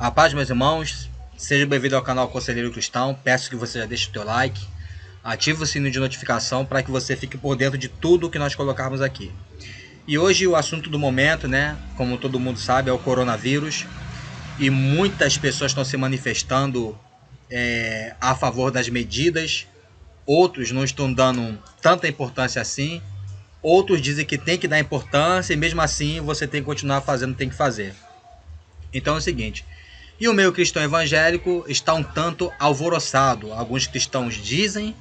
A paz, meus irmãos, seja bem-vindo ao canal Conselheiro Cristão. Peço que você já deixe o teu like, ative o sininho de notificação para que você fique por dentro de tudo que nós colocarmos aqui. E hoje o assunto do momento, como todo mundo sabe, é o coronavírus. E muitas pessoas estão se manifestando a favor das medidas. Outros não estão dando tanta importância assim. Outros dizem que tem que dar importância e mesmo assim você tem que continuar fazendo, tem que fazer. Então é o seguinte, e o meio cristão evangélico está um tanto alvoroçado. Alguns cristãos dizem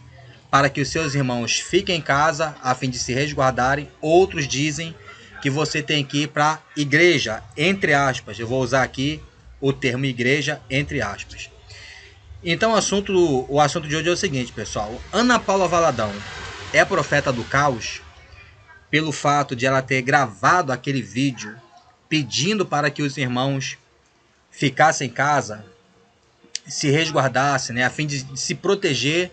para que os seus irmãos fiquem em casa a fim de se resguardarem. Outros dizem que você tem que ir para a igreja, entre aspas. Eu vou usar aqui o termo igreja, entre aspas. Então o assunto de hoje é o seguinte, pessoal. Ana Paula Valadão é profeta do caos pelo fato de ela ter gravado aquele vídeo pedindo para que os irmãos ficassem em casa, se resguardassem, a fim de se proteger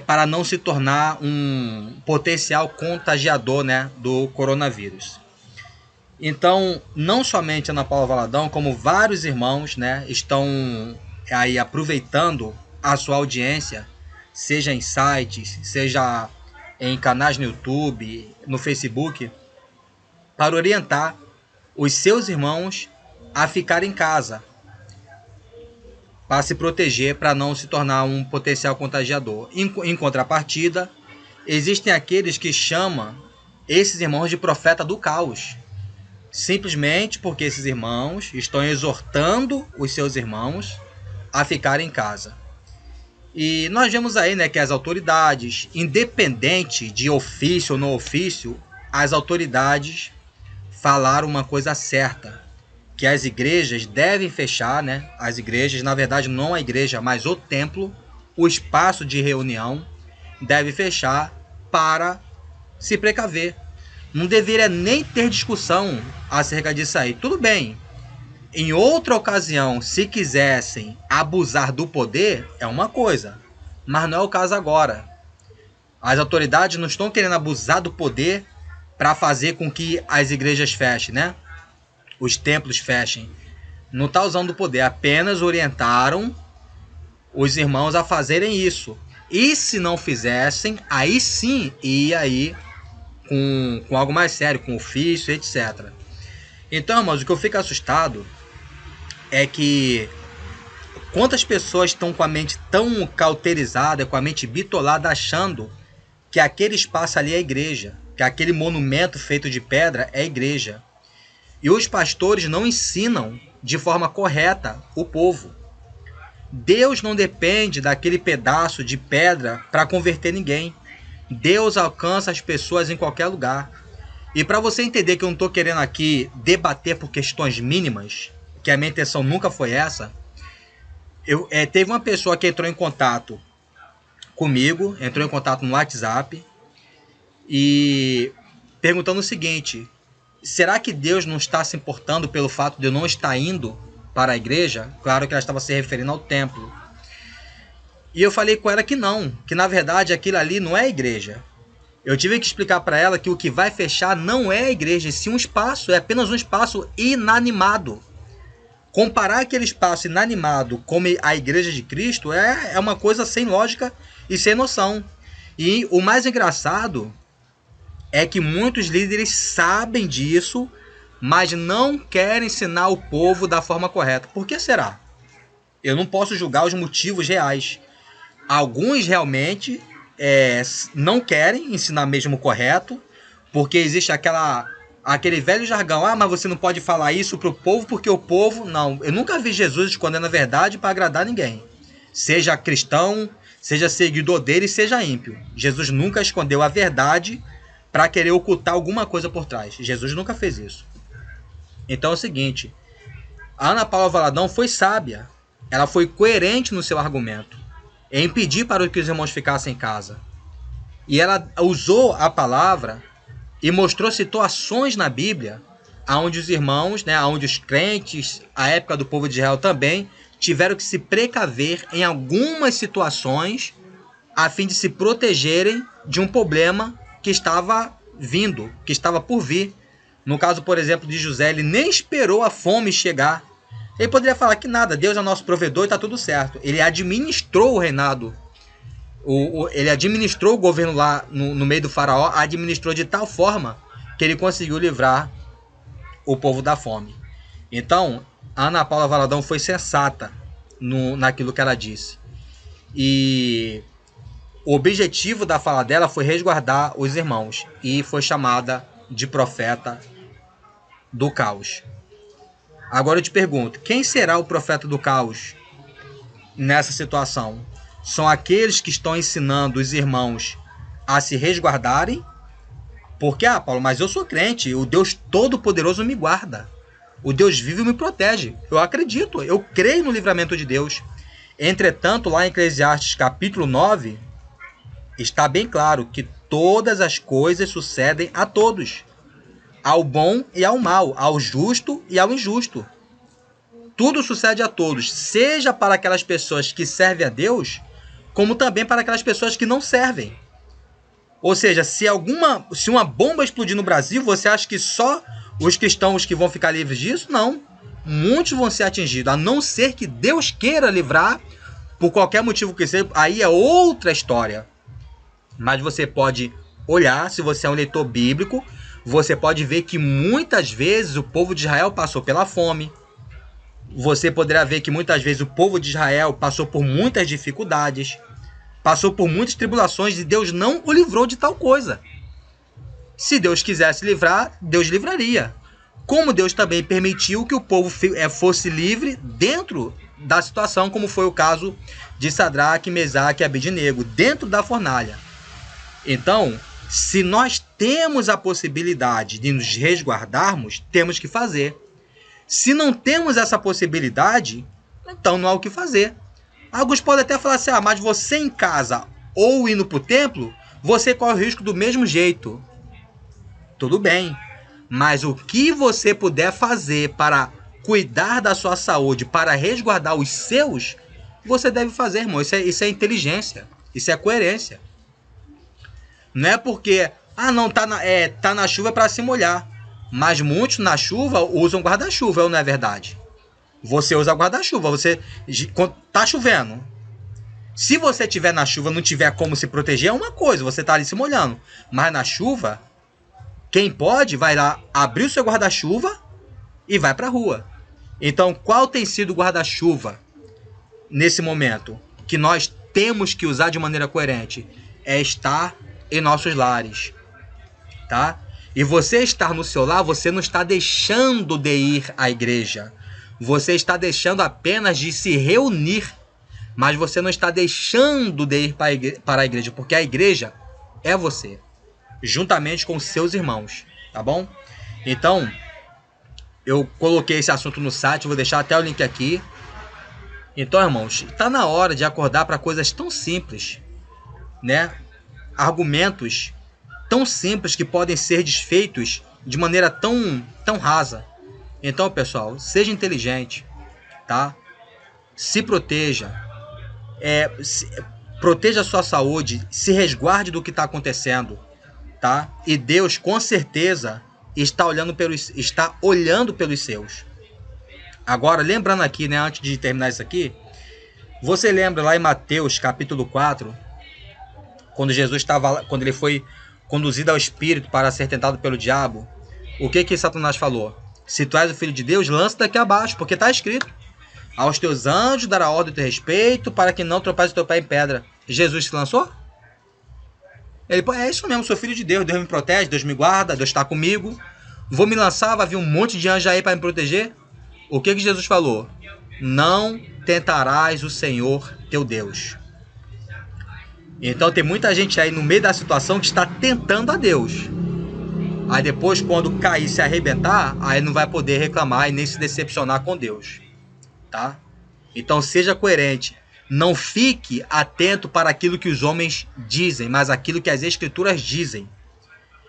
para não se tornar um potencial contagiador do coronavírus. Então, não somente Ana Paula Valadão, como vários irmãos estão aí aproveitando a sua audiência, seja em sites, seja em canais no YouTube, no Facebook, para orientar os seus irmãos a ficar em casa, para se proteger, para não se tornar um potencial contagiador. Em contrapartida, existem aqueles que chamam esses irmãos de profeta do caos, simplesmente porque esses irmãos estão exortando os seus irmãos a ficarem em casa. E nós vemos aí que as autoridades, independente de ofício ou não ofício, as autoridades falaram uma coisa certa, que as igrejas devem fechar, as igrejas, na verdade não a igreja, mas o templo, o espaço de reunião, deve fechar para se precaver. Não deveria nem ter discussão acerca disso aí. Tudo bem, em outra ocasião, se quisessem abusar do poder, é uma coisa, mas não é o caso agora. As autoridades não estão querendo abusar do poder para fazer com que as igrejas fechem, os templos fechem. Não está usando o poder, apenas orientaram os irmãos a fazerem isso. E se não fizessem, aí sim ia aí com algo mais sério, com ofício, etc. Então, irmãos, o que eu fico assustado é que quantas pessoas estão com a mente tão cauterizada, com a mente bitolada, achando que aquele espaço ali é a igreja, que aquele monumento feito de pedra é a igreja. E os pastores não ensinam de forma correta o povo. Deus não depende daquele pedaço de pedra para converter ninguém. Deus alcança as pessoas em qualquer lugar. E para você entender que eu não estou querendo aqui debater por questões mínimas, que a minha intenção nunca foi essa, teve uma pessoa que entrou em contato comigo, entrou em contato no WhatsApp, e perguntando o seguinte: será que Deus não está se importando pelo fato de eu não estar indo para a igreja? Claro que ela estava se referindo ao templo. E eu falei com ela que não, que na verdade aquilo ali não é a igreja. Eu tive que explicar para ela que o que vai fechar não é a igreja, e sim um espaço, é apenas um espaço inanimado. Comparar aquele espaço inanimado com a igreja de Cristo é uma coisa sem lógica e sem noção. E o mais engraçado é que muitos líderes sabem disso, mas não querem ensinar o povo da forma correta. Por que será? Eu não posso julgar os motivos reais. Alguns realmente não querem ensinar mesmo correto, porque existe aquele velho jargão: mas você não pode falar isso para o povo, porque o povo... Não, eu nunca vi Jesus escondendo a verdade para agradar ninguém. Seja cristão, seja seguidor dele, seja ímpio. Jesus nunca escondeu a verdade para querer ocultar alguma coisa por trás. Jesus nunca fez isso. Então é o seguinte, a Ana Paula Valadão foi sábia. Ela foi coerente no seu argumento em pedir para que os irmãos ficassem em casa. E ela usou a palavra e mostrou situações na Bíblia onde os irmãos, onde os crentes, a época do povo de Israel também, tiveram que se precaver em algumas situações a fim de se protegerem de um problema que estava vindo, que estava por vir. No caso, por exemplo, de José, ele nem esperou a fome chegar Ele poderia falar que nada, Deus é nosso provedor e está tudo certo. Ele administrou o reinado, ele administrou o governo lá no meio do faraó, administrou de tal forma que ele conseguiu livrar o povo da fome. Então, a Ana Paula Valadão foi sensata naquilo que ela disse. E o objetivo da fala dela foi resguardar os irmãos. E foi chamada de profeta do caos. Agora eu te pergunto, quem será o profeta do caos nessa situação? São aqueles que estão ensinando os irmãos a se resguardarem? Porque, Paulo, mas eu sou crente, o Deus Todo-Poderoso me guarda. O Deus vive me protege. Eu acredito, eu creio no livramento de Deus. Entretanto, lá em Eclesiastes capítulo 9, está bem claro que todas as coisas sucedem a todos. Ao bom e ao mal, ao justo e ao injusto. Tudo sucede a todos, seja para aquelas pessoas que servem a Deus, como também para aquelas pessoas que não servem. Ou seja, se uma bomba explodir no Brasil, você acha que só os cristãos que vão ficar livres disso? Não. Muitos vão ser atingidos, a não ser que Deus queira livrar, por qualquer motivo que seja, aí é outra história. Mas você pode olhar, se você é um leitor bíblico, você pode ver que muitas vezes o povo de Israel passou pela fome. Você poderá ver que muitas vezes o povo de Israel passou por muitas dificuldades, passou por muitas tribulações e Deus não o livrou de tal coisa. Se Deus quisesse livrar, Deus livraria. Como Deus também permitiu que o povo fosse livre dentro da situação, como foi o caso de Sadraque, Mesaque e Abednego, dentro da fornalha. Então, se nós temos a possibilidade de nos resguardarmos, temos que fazer. Se não temos essa possibilidade, então não há o que fazer. Alguns podem até falar assim, mas você em casa ou indo para o templo, você corre o risco do mesmo jeito. Tudo bem, mas o que você puder fazer para cuidar da sua saúde, para resguardar os seus, você deve fazer, irmão. Isso é inteligência, isso é coerência. Não é porque, não, tá na chuva para se molhar. Mas muitos na chuva usam guarda-chuva, não é verdade? Você usa guarda-chuva, tá chovendo. Se você estiver na chuva e não tiver como se proteger, é uma coisa, você tá ali se molhando. Mas na chuva, quem pode vai lá abrir o seu guarda-chuva e vai para a rua. Então, qual tem sido o guarda-chuva nesse momento que nós temos que usar de maneira coerente? É estar em nossos lares, tá? E você estar no seu lar, você não está deixando de ir à igreja. Você está deixando apenas de se reunir, mas você não está deixando de ir para a igreja, porque a igreja é você, juntamente com seus irmãos, tá bom? Então, eu coloquei esse assunto no site, vou deixar até o link aqui. Então, irmãos, está na hora de acordar para coisas tão simples, né? Argumentos tão simples que podem ser desfeitos de maneira tão rasa. Então, pessoal, seja inteligente, tá? Se proteja, proteja a sua saúde, se resguarde do que está acontecendo, tá? E Deus, com certeza, está olhando pelos seus. Agora, lembrando aqui, né, antes de terminar isso aqui, você lembra lá em Mateus, capítulo 4, quando Jesus quando ele foi conduzido ao Espírito para ser tentado pelo diabo, o que Satanás falou? Se tu és o Filho de Deus, lança daqui abaixo, porque está escrito: aos teus anjos dará ordem a teu respeito, para que não tropeces o teu pé em pedra. Jesus se lançou? Ele, é isso mesmo, sou filho de Deus, Deus me protege, Deus me guarda, Deus está comigo. Vou me lançar, vai vir um monte de anjos aí para me proteger. O que Jesus falou? Não tentarás o Senhor teu Deus. Então tem muita gente aí no meio da situação que está tentando a Deus. Aí depois, quando cair e se arrebentar, aí não vai poder reclamar e nem se decepcionar com Deus, tá? Então seja coerente. Não fique atento para aquilo que os homens dizem, mas aquilo que as Escrituras dizem.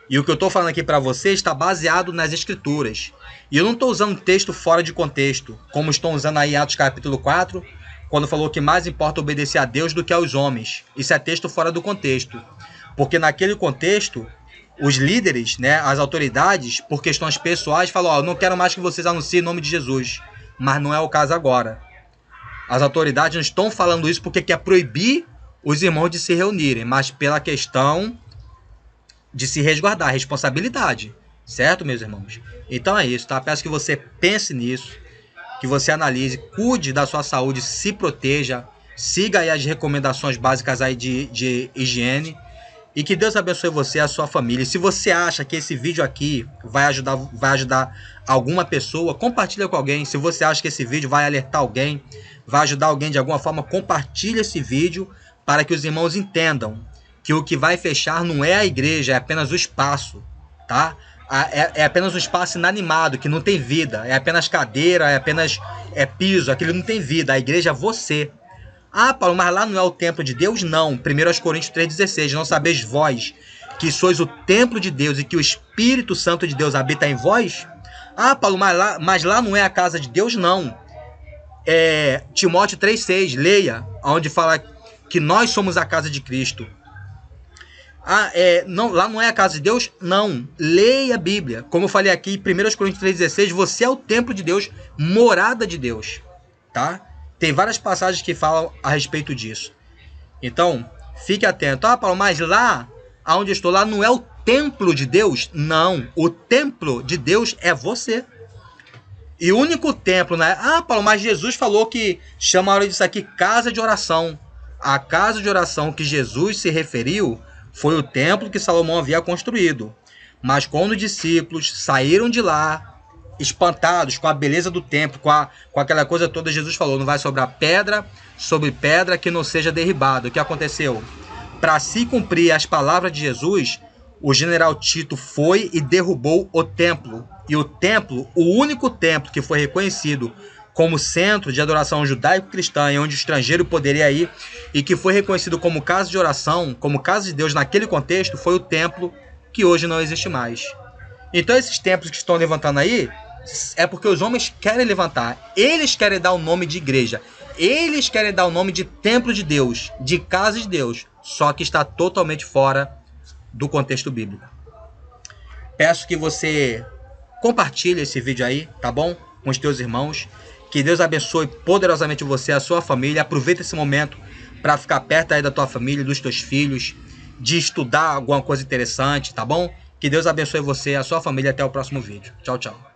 E o que eu estou falando aqui para você está baseado nas Escrituras. E eu não estou usando texto fora de contexto, como estão usando aí em Atos capítulo 4, quando falou que mais importa obedecer a Deus do que aos homens. Isso é texto fora do contexto. Porque naquele contexto, os líderes, né, as autoridades, por questões pessoais, falam: eu não quero mais que vocês anunciem o nome de Jesus. mas não é o caso agora. As autoridades não estão falando isso porque quer proibir os irmãos de se reunirem, mas pela questão de se resguardar, responsabilidade. Certo, meus irmãos? Então é isso, tá? Peço que você pense nisso, que você analise, cuide da sua saúde, se proteja, siga aí as recomendações básicas aí de higiene, e que Deus abençoe você e a sua família. E se você acha que esse vídeo aqui vai ajudar alguma pessoa, compartilha com alguém. Se você acha que esse vídeo vai alertar alguém, vai ajudar alguém de alguma forma, compartilha esse vídeo para que os irmãos entendam que o que vai fechar não é a igreja, é apenas o espaço, tá? É apenas um espaço inanimado, que não tem vida. É apenas cadeira, é piso, aquilo não tem vida. A igreja é você. Ah, Paulo, mas lá não é o templo de Deus? Não. 1 Coríntios 3,16. Não sabeis vós que sois o templo de Deus e que o Espírito Santo de Deus habita em vós? Ah, Paulo, mas lá não é a casa de Deus? Não. Timóteo 3,6. Leia, onde fala que nós somos a casa de Cristo. Não, lá não é a casa de Deus? Não. Leia a Bíblia. Como eu falei aqui, 1 Coríntios 3,16, você é o templo de Deus, morada de Deus. Tá? Tem várias passagens que falam a respeito disso. Então, fique atento. Ah, Paulo, mas lá, onde eu estou, lá não é o templo de Deus? Não. O templo de Deus é você. E o único templo, né? Ah, Paulo, mas Jesus falou que chamaram disso aqui casa de oração. A casa de oração que Jesus se referiu foi o templo que Salomão havia construído. Mas quando os discípulos saíram de lá, espantados com a beleza do templo, com aquela coisa toda, Jesus falou, não vai sobrar pedra sobre pedra que não seja derribada. O que aconteceu? Para se cumprir as palavras de Jesus, o general Tito foi e derrubou o templo. E o templo, o único templo que foi reconhecido como centro de adoração judaico-cristã, em onde o estrangeiro poderia ir, e que foi reconhecido como casa de oração, como casa de Deus naquele contexto, foi o templo que hoje não existe mais. Então esses templos que estão levantando aí, é porque os homens querem levantar. Eles querem dar o nome de igreja. Eles querem dar o nome de templo de Deus, de casa de Deus, só que está totalmente fora do contexto bíblico. Peço que você compartilhe esse vídeo aí, tá bom? Com os teus irmãos. Que Deus abençoe poderosamente você e a sua família. Aproveita esse momento para ficar perto aí da tua família, dos teus filhos, de estudar alguma coisa interessante, tá bom? Que Deus abençoe você e a sua família. Até o próximo vídeo. Tchau, tchau.